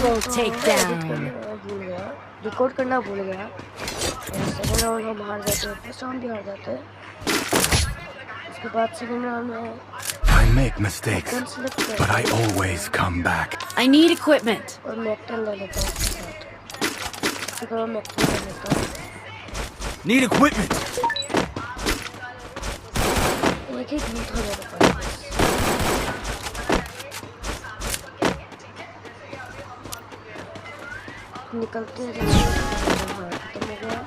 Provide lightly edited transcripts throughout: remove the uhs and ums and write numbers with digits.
Double takedown. भूल गया, record करना भूल गया। सेकंड राउंड हम हार जाते हैं, फर्स्ट राउंड भी हार जाते हैं। उसके बाद सेकंड राउंड में I make mistakes, but I always come back. I need equipment. और मैकटन ले लेता हूँ उसके साथ। फिर मैं मैकटन ले लेता हूँ। Need equipment. एक ही गन था मेरे पास। निकलते हैं जल्दी। खत्म हो गया।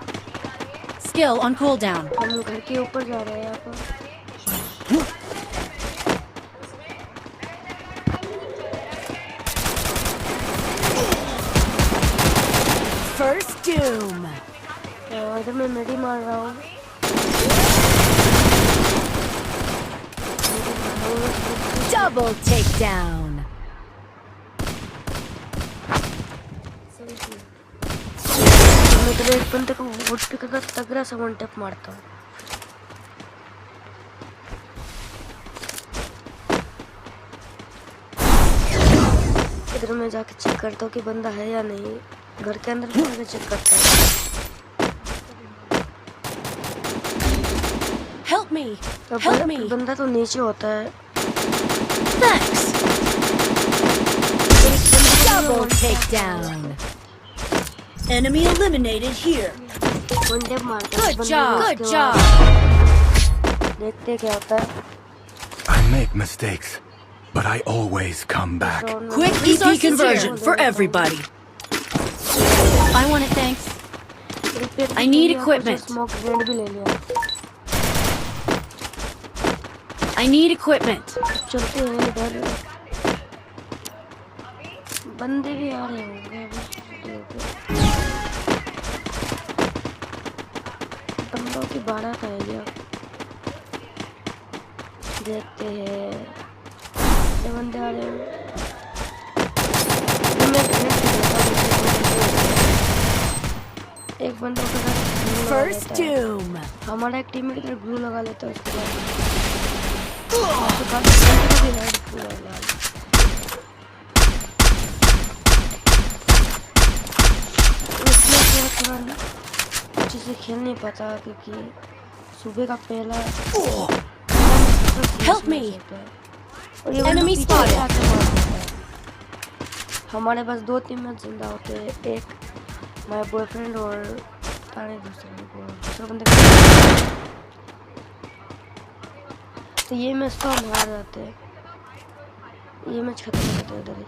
Skill on cooldown. हम घर के ऊपर जा रहे हैं यहाँ पर। First doom. इधर मैं मेडी मार रहा हूँ। Double takedown. मैं इधर एक बंदे को वुडपेकर का तगड़ा सा वन टैप मारता हूँ। इधर मैं जाके चेक करता हूँ कि बंदा है या नहीं। घर के अंदर जाके चेक करता हूँ। Help me. Help me. बंदा तो नीचे होता है। Thanks. Double takedown. Enemy eliminated here. One tap मारता हूँ। Good job. Good job. देखते हैं क्या होता है। I make mistakes, but I always come back. Quick EP conversion for everybody. I want it, thanks. I need equipment. Smoke grenade भी ले लिया। I need equipment. चलते हैं इधर। बंदे भी आ रहे होंगे अभी। बंदों की बारात आएगी अब। देखते हैं ये बंदे आ रहे हैं। एक बंदा के साथ First doom. हमारा एक टीम इधर ग्लू लगा लेता है। उसके बाद बंदे भी हेड पूरा लाल। थोड़ा अच्छे से खेल नहीं पाता क्योंकि सुबह का पहला Help me. और ये Enemy spotted. हमारे पास दो टीममेट जिंदा होते हैं। एक माय बॉयफ्रेंड और दूसरा बंदे। तो ये मैच तो हम हार जाते हैं। ये मैच खत्म करते हैं इधर ही।